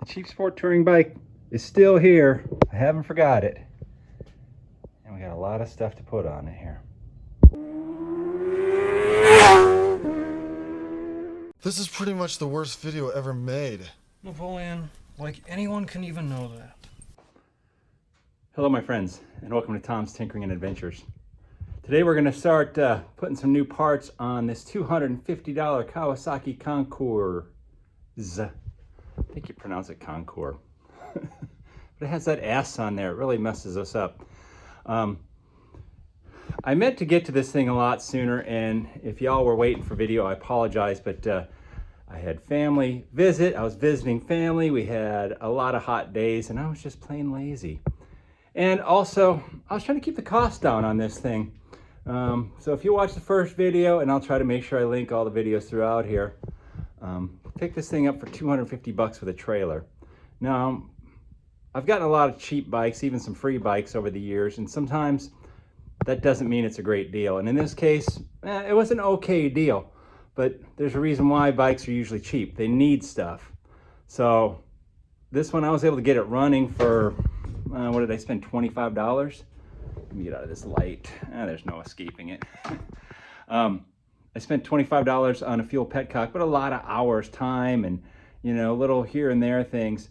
Cheap Sport touring bike is still here. I haven't forgot it. And we got a lot of stuff to put on it here. This is pretty much the worst video ever made. Napoleon, like anyone can even know that. Hello my friends, and welcome to Tom's Tinkering and Adventures. Today we're going to start putting some new parts on this $250 Kawasaki Concours. I think you pronounce it Concours. But it has that S on there. It really messes us up. I meant to get to this thing a lot sooner, and if y'all were waiting for video, I apologize, but I had family visit. I was visiting family. We had a lot of hot days, and I was just plain lazy. And also, I was trying to keep the cost down on this thing. So if you watch the first video, and I'll try to make sure I link all the videos throughout here, pick this thing up for 250 bucks with a trailer. Now, I've gotten a lot of cheap bikes, even some free bikes over the years, and sometimes that doesn't mean it's a great deal. And in this case, it was an okay deal, but there's a reason why bikes are usually cheap. They need stuff. So this one, I was able to get it running for, what did I spend, $25? Let me get out of this light. There's no escaping it. I spent $25 on a fuel petcock, but a lot of hours, time, and little here and there things.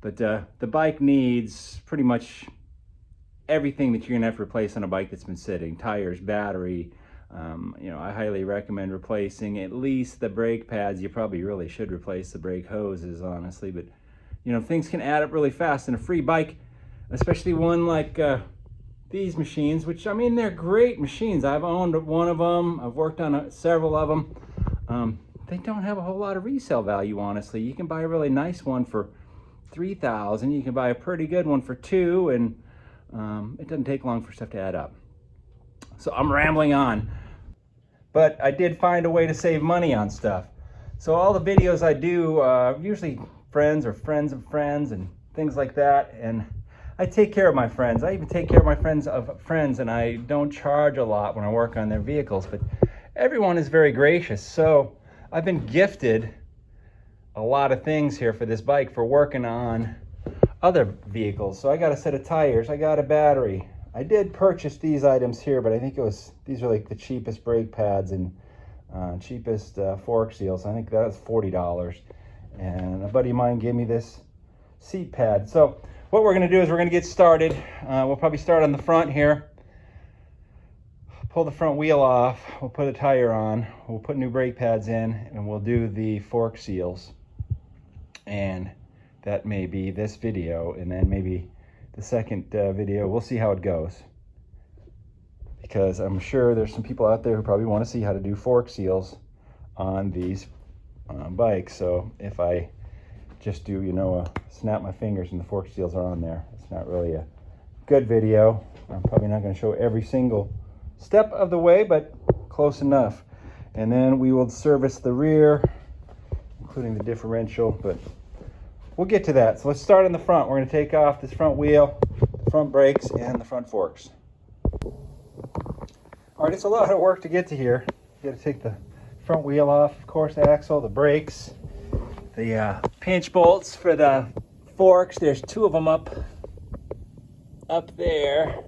But the bike needs pretty much everything that you're gonna have to replace on a bike that's been sitting: tires, battery. I highly recommend replacing at least the brake pads. You probably really should replace the brake hoses, honestly. But things can add up really fast. And a free bike, especially one like these machines, which, I mean, they're great machines. I've owned one of them. I've worked on several of them. They don't have a whole lot of resale value, honestly. You can buy a really nice one for $3,000. You can buy a pretty good one for $2,000, and it doesn't take long for stuff to add up. So I'm rambling on, but I did find a way to save money on stuff. So all the videos I do, usually friends or friends of friends and things like that, and I take care of my friends. I even take care of my friends of friends, and I don't charge a lot when I work on their vehicles, but everyone is very gracious. So I've been gifted a lot of things here for this bike for working on other vehicles. So I got a set of tires, I got a battery. I did purchase these items here, but I think these are like the cheapest brake pads and cheapest fork seals. I think that was $40. And a buddy of mine gave me this seat pad. So what we're gonna do is we're gonna get started. We'll probably start on the front here. Pull the front wheel off, we'll put a tire on, we'll put new brake pads in, and we'll do the fork seals. And that may be this video, and then maybe the second video, we'll see how it goes. Because I'm sure there's some people out there who probably want to see how to do fork seals on these bikes. So if I just do, snap my fingers and the fork seals are on there, it's not really a good video. I'm probably not going to show every single step of the way, but close enough. And then we will service the rear, including the differential, but we'll get to that. So let's start in the front. We're going to take off this front wheel, front brakes, and the front forks. All right, it's a lot of work to get to here. You got to take the front wheel off, of course, axle, the brakes, the pinch bolts for the forks. There's two of them up there,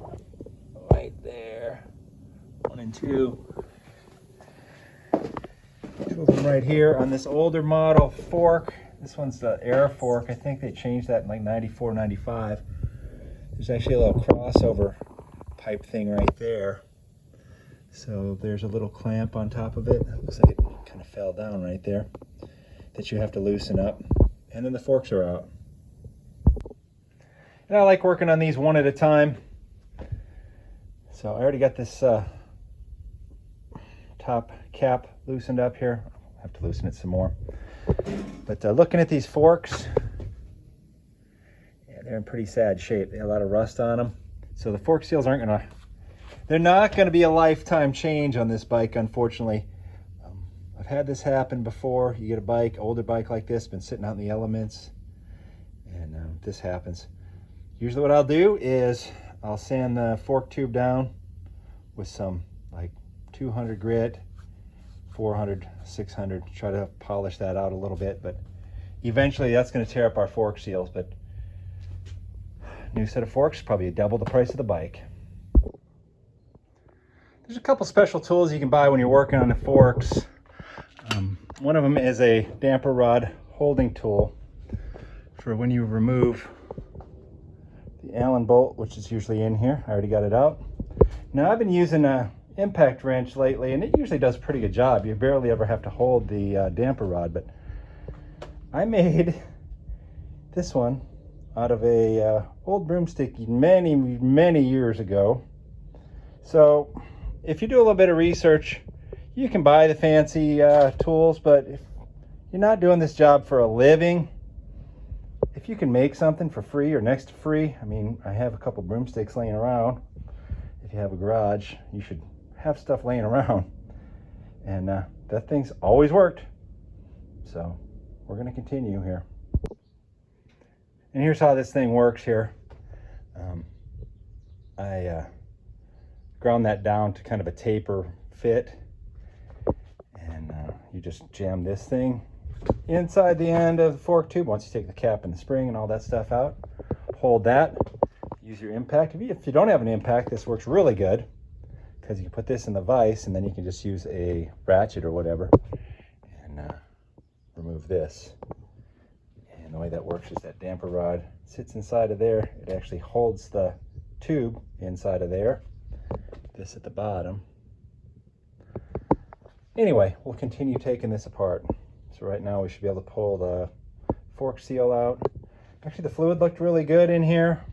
right there. 1 and 2. Two of them right here on this older model fork. This one's the air fork. I think they changed that in like 94, 95. There's actually a little crossover pipe thing right there. So there's a little clamp on top of it. It looks like it kind of fell down right there that you have to loosen up. And then the forks are out. And I like working on these one at a time. So I already got this top cap loosened up here. I'll have to loosen it some more. But looking at these forks, yeah, they're in pretty sad shape. They have a lot of rust on them. So the fork seals they're not gonna be a lifetime change on this bike, unfortunately. I've had this happen before. You get a bike, older bike like this, been sitting out in the elements, and this happens. Usually what I'll do is I'll sand the fork tube down with some like 200 grit, 400, 600, try to polish that out a little bit. But eventually that's going to tear up our fork seals, but new set of forks, probably double the price of the bike. There's a couple special tools you can buy when you're working on the forks. One of them is a damper rod holding tool for when you remove the Allen bolt, which is usually in here. I already got it out. Now I've been using a impact wrench lately, and it usually does a pretty good job. You barely ever have to hold the damper rod, but I made this one out of a old broomstick many years ago. So if you do a little bit of research, you can buy the fancy tools, but if you're not doing this job for a living, if you can make something for free or next to free, I mean, I have a couple broomsticks laying around. If you have a garage, you should have stuff laying around. And that thing's always worked. So we're going to continue here. And here's how this thing works here. I ground that down to kind of a taper fit. And you just jam this thing inside the end of the fork tube. Once you take the cap and the spring and all that stuff out, hold that, use your impact. If you don't have an impact, this works really good because you can put this in the vise and then you can just use a ratchet or whatever and remove this. And the way that works is that damper rod sits inside of there. It actually holds the tube inside of there. This at the bottom. Anyway, we'll continue taking this apart. So right now we should be able to pull the fork seal out. Actually, the fluid looked really good in here.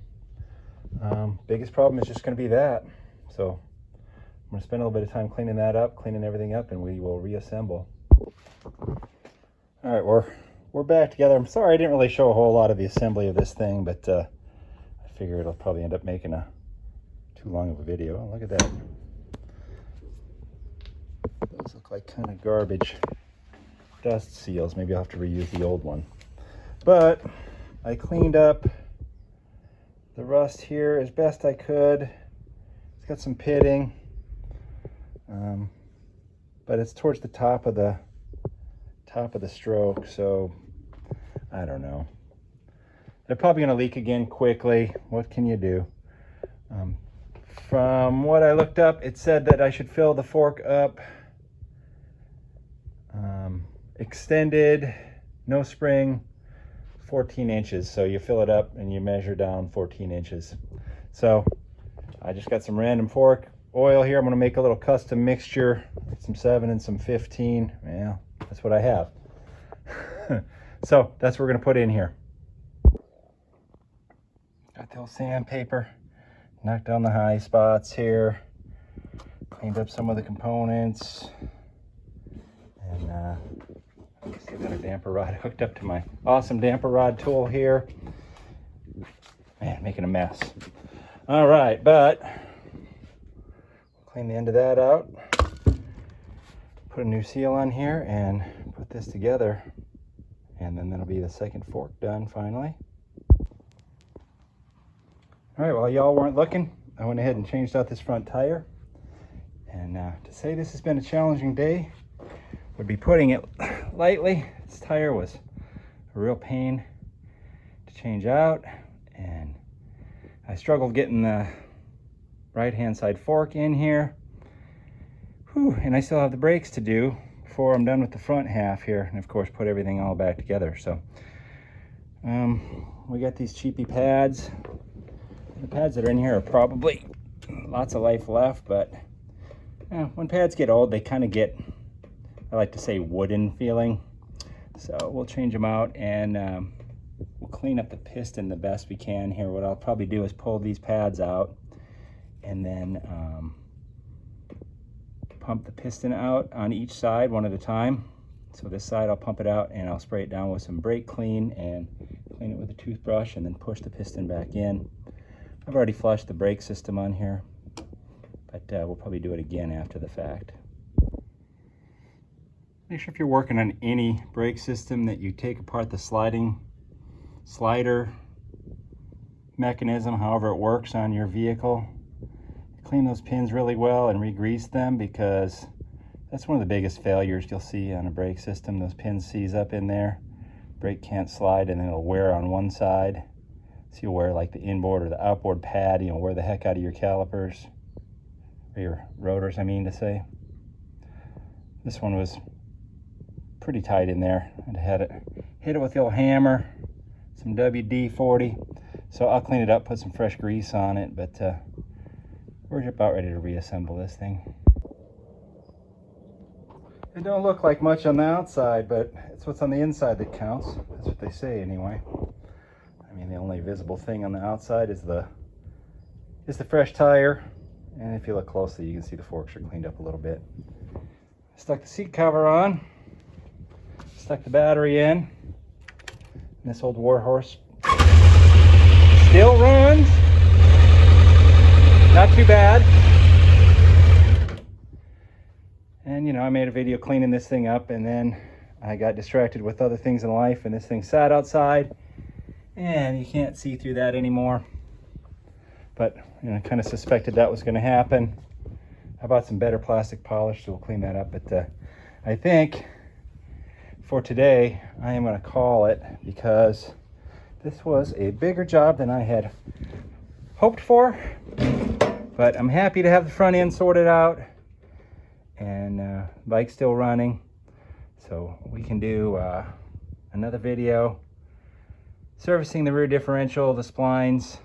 Biggest problem is just going to be that. So I'm going to spend a little bit of time cleaning that up, cleaning everything up, and we will reassemble. All right, we're back together. I'm sorry I didn't really show a whole lot of the assembly of this thing, but I figure it'll probably end up making too long of a video. Oh, look at that. Those look like kind of garbage dust seals. Maybe I'll have to reuse the old one. But I cleaned up the rust here as best I could. It's got some pitting, but it's towards the top of the stroke, so I don't know. They're probably going to leak again quickly. What can you do? From what I looked up, it said that I should fill the fork up extended, no spring, 14 inches. So you fill it up and you measure down 14 inches. So I just got some random fork oil here. I'm going to make a little custom mixture, some 7 and some 15. Yeah, that's what I have. So that's what we're going to put in here. Got the old sandpaper, knocked down the high spots here, cleaned up some of the components, and still got a damper rod hooked up to my awesome damper rod tool here. Man, making a mess. All right, but clean the end of that out, put a new seal on here, and put this together, and then that'll be the second fork done finally. All right, while y'all weren't looking, I went ahead and changed out this front tire. And to say this has been a challenging day would be putting it lightly. This tire was a real pain to change out, and I struggled getting the right-hand side fork in here. Whew, and I still have the brakes to do before I'm done with the front half here, and of course put everything all back together. So we got these cheapy pads. The pads that are in here are probably lots of life left, but when pads get old, they kind of get, I like to say, wooden feeling. So we'll change them out, and we'll clean up the piston the best we can here. What I'll probably do is pull these pads out and then pump the piston out on each side one at a time. So this side I'll pump it out and I'll spray it down with some brake clean and clean it with a toothbrush and then push the piston back in. I've already flushed the brake system on here, but we'll probably do it again after the fact. Make sure if you're working on any brake system that you take apart the slider mechanism, however it works on your vehicle. Clean those pins really well and re-grease them, because that's one of the biggest failures you'll see on a brake system. Those pins seize up in there. Brake can't slide, and then it'll wear on one side. So you'll wear like the inboard or the outboard pad, you know, wear the heck out of your calipers, or your rotors, I mean to say. This one was pretty tight in there. I had it hit it with the old hammer, some WD-40. So I'll clean it up, put some fresh grease on it, but we're about ready to reassemble this thing. It don't look like much on the outside, but it's what's on the inside that counts. That's what they say anyway. I mean, the only visible thing on the outside is the fresh tire. And if you look closely, you can see the forks are cleaned up a little bit. Stuck the seat cover on. Stuck the battery in. And this old warhorse still runs. Not too bad. And you know, I made a video cleaning this thing up, and then I got distracted with other things in life, and this thing sat outside, and you can't see through that anymore. But you know, I kind of suspected that was going to happen. I bought some better plastic polish, so we'll clean that up. But I think for today, I am going to call it, because this was a bigger job than I had hoped for. But I'm happy to have the front end sorted out, and bike's still running, so we can do another video servicing the rear differential, the splines,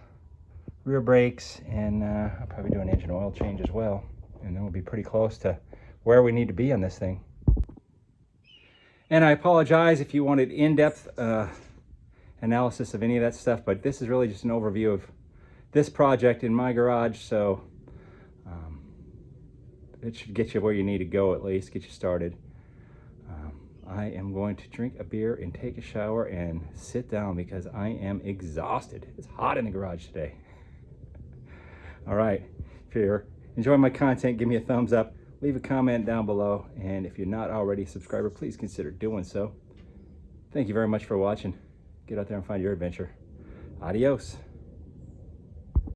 rear brakes, and I'll probably do an engine oil change as well, and then we'll be pretty close to where we need to be on this thing. And I apologize if you wanted in-depth analysis of any of that stuff, but this is really just an overview of this project in my garage, so it should get you where you need to go, at least get you started. I am going to drink a beer and take a shower and sit down because I am exhausted. It's hot in the garage today. All right, if you're enjoying my content, give me a thumbs up, leave a comment down below, and if you're not already a subscriber, please consider doing so. Thank you very much for watching. Get out there and find your adventure. Adios.